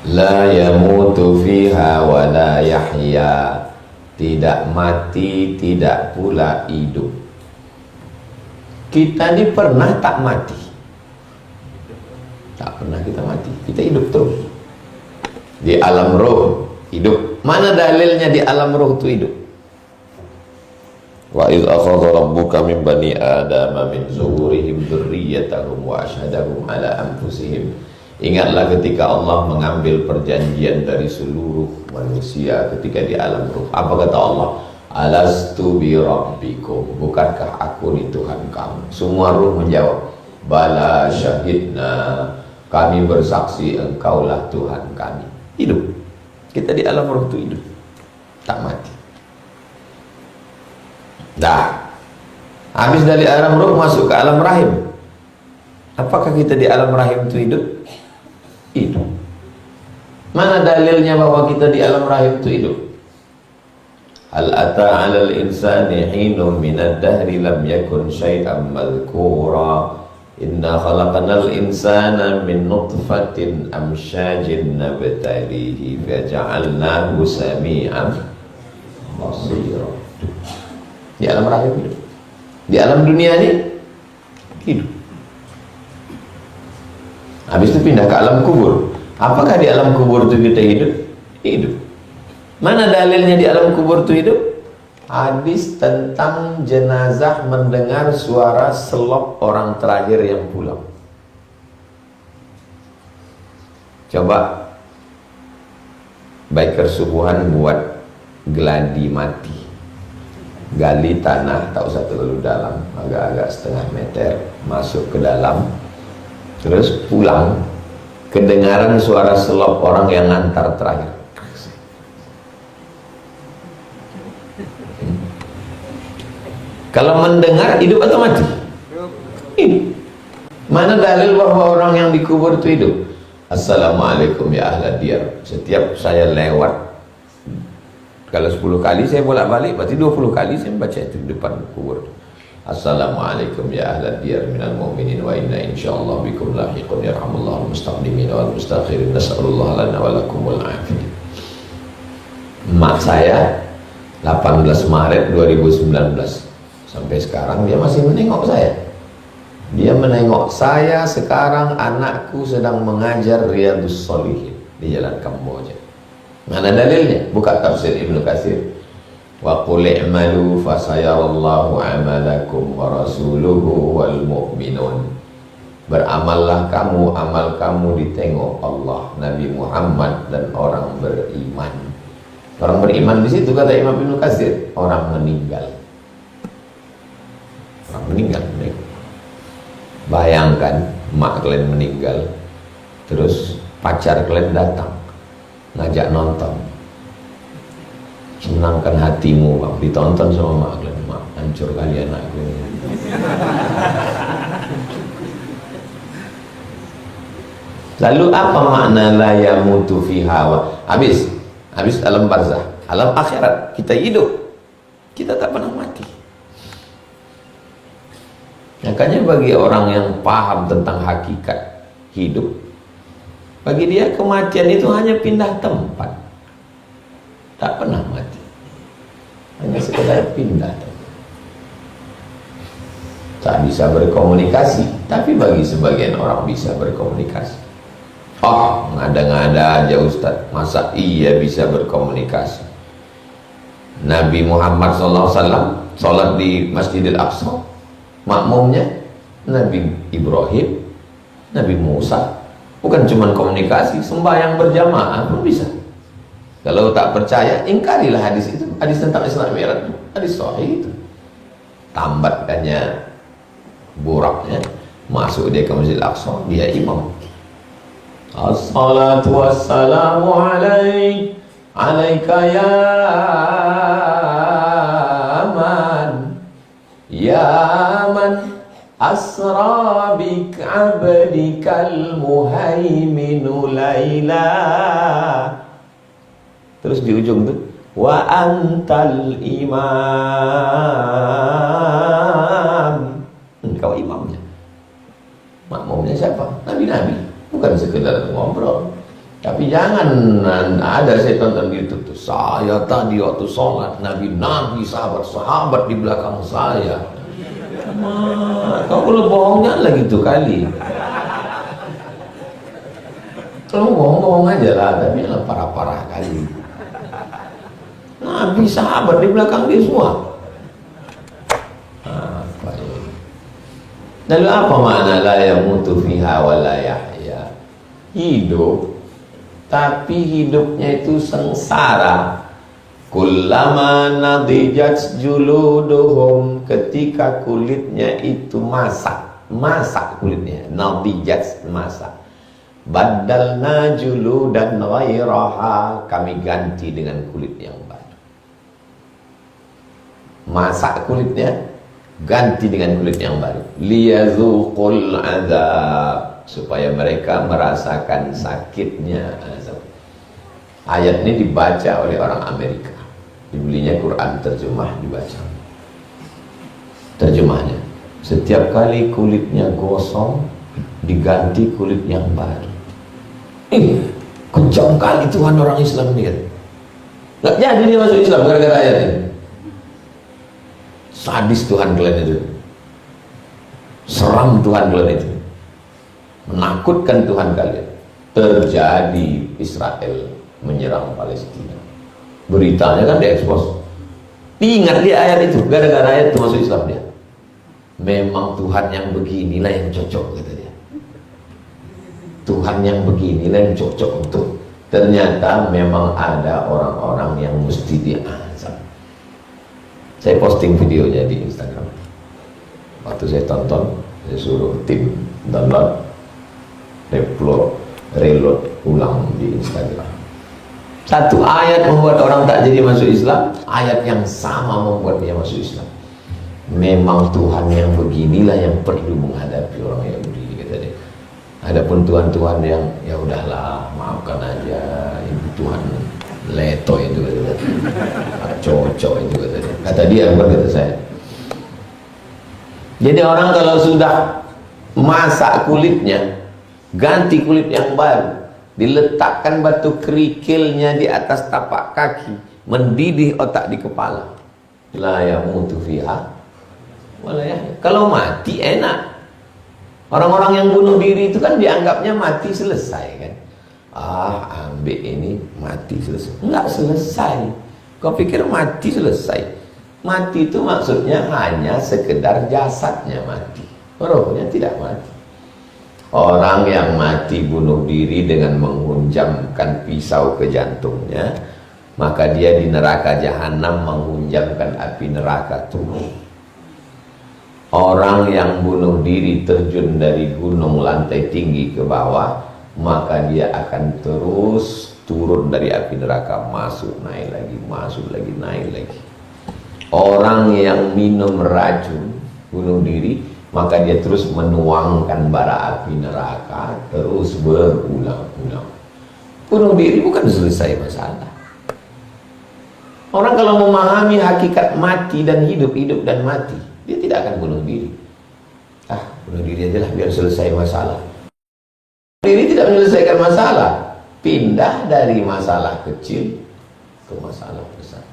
La yamutu fiha wa la yahya, tidak mati, tidak pula hidup. Kita ini pernah tak mati? Tak pernah kita mati, kita hidup terus. Di alam roh hidup. Mana dalilnya di alam roh itu hidup? Wa iz akhadha rabbuka min bani adama min zuhurihim dzurriyyatahum wa asyhadahum ala anfusihim. Ingatlah ketika Allah mengambil perjanjian dari seluruh manusia ketika di alam ruh. Apa kata Allah? Alastu bi rabbikum, bukankah aku ni Tuhan kamu? Semua ruh menjawab, bala syahidna, kami bersaksi engkaulah Tuhan kami. Hidup. Kita di alam ruh itu hidup, tak mati. Dah, habis dari alam ruh masuk ke alam rahim. Apakah kita di alam rahim itu hidup? Hidup. Mana dalilnya bahwa kita di alam rahim itu hidup? Hal ata 'alal insani hinun minad dahri lam yakun syai'an madhkura. Inna khalaqnal insana min nutfatin amsyajin nabtalihi faja'alnahu sami'an basira. Di alam rahim hidup. Di alam dunia ini hidup. Habis itu pindah ke alam kubur. Apakah di alam kubur itu kita hidup? Hidup. Mana dalilnya di alam kubur itu hidup? Hadis tentang jenazah mendengar suara selop orang terakhir yang pulang. Coba biker subuhan buat geladi mati, gali tanah tak usah terlalu dalam, agak-agak setengah meter, masuk ke dalam, terus pulang, kedengaran suara selop orang yang ngantar terakhir. Kalau mendengar hidup atau mati? Hidup. Mana dalil bahwa orang yang dikubur itu hidup? Assalamualaikum ya ahla diyar. Setiap saya lewat, kalau 10 kali saya bolak-balik, berarti 20 kali saya baca itu di depan kubur. Assalamualaikum ya ahla diyar minal mu'minin wa inna insyaallah bikum lahiqun yarhamullahu mustaqdimin wal mustakhirin nas'alullah lana wa lakumul afiyah. Mak saya 18 Maret 2019 sampai sekarang dia masih menengok saya. Dia menengok saya sekarang, anakku sedang mengajar Riyadhus Shalihin di Jalan Kamboja. Mana dalilnya? Buka tafsir Ibnu Katsir. Wa qul i'malu fasayarallahu amalakum wa rasuluhu wal mu'minun. Beramallah kamu, amal kamu ditengok Allah, Nabi Muhammad dan orang beriman. Orang beriman di situ kata Imam Ibnu Katsir, orang meninggal. Orang meninggal. Bayangkan mak kalian meninggal, terus pacar kalian datang ngajak nonton, senangkan hatimu bang, ditonton sama mak kalian. Mak, hancur kali anak kalian. Lalu apa makna la yamutu fiha? Habis alam barzah, alam akhirat kita hidup, kita tak pernah mati. Makanya bagi orang yang paham tentang hakikat hidup, bagi dia kematian itu hanya pindah tempat, tak pernah mati, hanya sekedar pindah tempat. Tak bisa berkomunikasi, tapi bagi sebagian orang bisa berkomunikasi. Oh, ngada-ngada aja Ustaz, masa iya bisa berkomunikasi? Nabi Muhammad SAW sholat di Masjidil Aqsa, makmumnya Nabi Ibrahim, Nabi Musa. Bukan cuma komunikasi, sembahyang berjamaah pun bisa. Kalau tak percaya, ingkarilah hadis itu, hadis tentang Isra Mi'raj, hadis sahih itu. Tambatkannya buraknya, masuk dia ke Masjidil Aqsa, dia imam. Assalatu wassalamu alaika ya man, ya man asra bik abdikal muhaiminu laila. Terus di ujung tuh, wa antal imam. Kau imamnya. Makmumnya siapa? Nabi-nabi. Bukan sekedar ngobrol. Tapi jangan ada saya tonton di YouTube tuh, saya tadi waktu sholat Nabi sahabat di belakang saya. Kau kalau bohongnya lagi tuh kali. Kalau bohong aja lah, tapi lah parah-parah kali. Nabi sahabat di belakang dia semua. Apa ini? Lalu apa makna la yamutu fiha wa la yahya? Hidup, tapi hidupnya itu sengsara. Kullama nadijat juluduhum, ketika kulitnya itu masak kulitnya, nadijat masak. Badalna juludan ghairaha, kami ganti dengan kulit yang baru. Masak kulitnya, ganti dengan kulit yang baru. Liyazuqul azab, supaya mereka merasakan sakitnya azab. Ayat ini dibaca oleh orang Amerika, dibelinya Quran terjemah, dibaca terjemahnya. Setiap kali kulitnya gosong, diganti kulit yang baru. Ini kejam kali Tuhan orang Islam ini kan. Nggak jadi dia masuk Islam gara-gara ayat ini. Sadis Tuhan kalian itu, seram Tuhan kalian itu, menakutkan Tuhan kalian. Terjadi Israel menyerang Palestina, beritanya kan diekspos. Diingat dia ayat itu, gara-gara ayat itu masuk Islam dia. Memang Tuhan yang beginilah yang cocok, kata dia. Tuhan yang beginilah yang cocok untuk. Ternyata memang ada orang-orang yang mesti diazab. Saya posting videonya di Instagram. Waktu saya tonton, saya suruh tim download, reload ulang di Instagram. Satu ayat membuat orang tak jadi masuk Islam, ayat yang sama membuat dia masuk Islam. Memang Tuhan yang beginilah yang perlu menghadapi orang Yahudi, kata dia. Adapun Tuhan-Tuhan yang ya udahlah, maafkan aja, ibu Tuhan leto itu, kata dia. Cocok itu, kata dia. Kata dia, bukan kata saya. Jadi orang kalau sudah masak kulitnya, ganti kulit yang baru, diletakkan batu kerikilnya di atas tapak kaki, mendidih otak di kepala, la yamutu fiha wala yahya. Kalau mati enak. Orang-orang yang bunuh diri itu kan dianggapnya mati selesai kan. Ambil ini mati selesai. Enggak selesai. Kau pikir mati selesai? Mati itu maksudnya hanya sekedar jasadnya mati, rohnya tidak mati. Orang yang mati bunuh diri dengan menghunjamkan pisau ke jantungnya, maka dia di neraka jahanam menghunjamkan api neraka terus. Orang yang bunuh diri terjun dari gunung lantai tinggi ke bawah, maka dia akan terus turun dari api neraka, masuk naik lagi, masuk lagi, naik lagi. Orang yang minum racun bunuh diri, maka dia terus menuangkan bara api neraka, terus berulang-ulang. Bunuh diri bukan selesai masalah. Orang kalau memahami hakikat mati dan hidup, hidup dan mati, dia tidak akan bunuh diri. Bunuh diri aja lah biar selesai masalah. Bunuh diri tidak menyelesaikan masalah. Pindah dari masalah kecil ke masalah besar.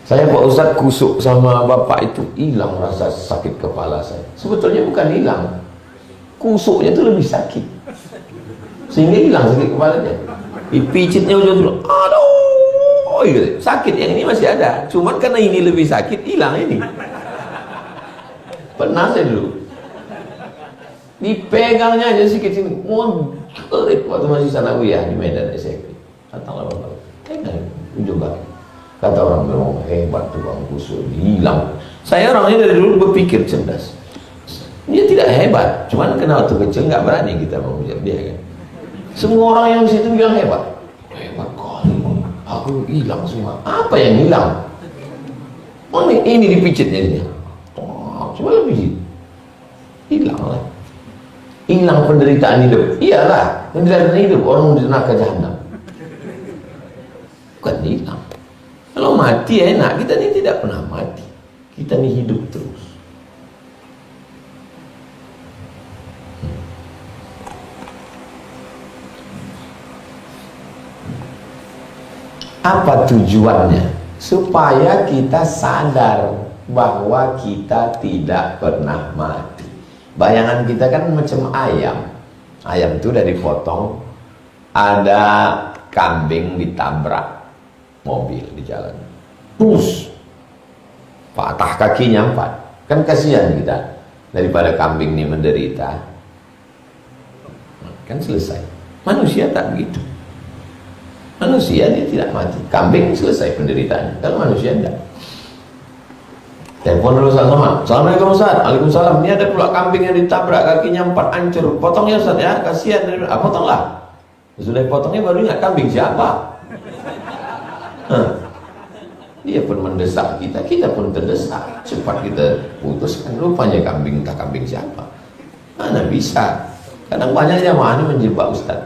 Saya Pak Ustadz kusuk sama bapak itu, hilang rasa sakit kepala saya. Sebetulnya bukan hilang, kusuknya itu lebih sakit, sehingga hilang sakit kepalanya. Dipicitnya ujung-ujung, aduh, gitu. Sakit yang ini masih ada, cuman karena ini lebih sakit, hilang ini. Pernah saya dulu dipegangnya aja sedikit sini, waktu masih sanawiyah di Medan SMP, datang lama-lama, ujung kaki. Kata orang memang hebat tukang kusuk, hilang. Saya orangnya dari dulu berpikir cerdas. Dia tidak hebat, cuman kena waktu kecil nggak berani kita mengujar dia kan. Semua orang yang di situ bilang hebat. Hebat kali, aku hilang semua. Apa yang hilang? Oh ini dipicitnya dia. Cuma lebih hilang lah. Hilang penderitaan hidup. Iyalah, penderitaan hidup orang di neraka jahanam. bukan hilang. Kalau mati enak, kita ini tidak pernah mati, kita ini hidup terus. Apa tujuannya? Supaya kita sadar bahwa kita tidak pernah mati. Bayangan kita kan macam ayam. Ayam itu dari potong, ada kambing ditabrak mobil di jalan, pus, patah kakinya 4. Kan kasihan kita, daripada kambing ini menderita, kan selesai. Manusia tak begitu. Manusia dia tidak mati, kambing selesai penderitaannya. Kalau manusia tidak. Telepon dulu Ustaz Somad. Assalamualaikum Ustaz. Waalaikumsalam. Ini ada pula kambing yang ditabrak, kakinya 4 hancur. Potongnya Ustaz ya, kasihan. Potonglah. Sudah potongnya baru ingat kambing siapa. Dia pun mendesak kita, kita pun terdesak. Cepat kita putuskan. Rupanya kambing, tak kambing siapa. Mana bisa. Kadang banyak jamaah ini menjebak Ustaz.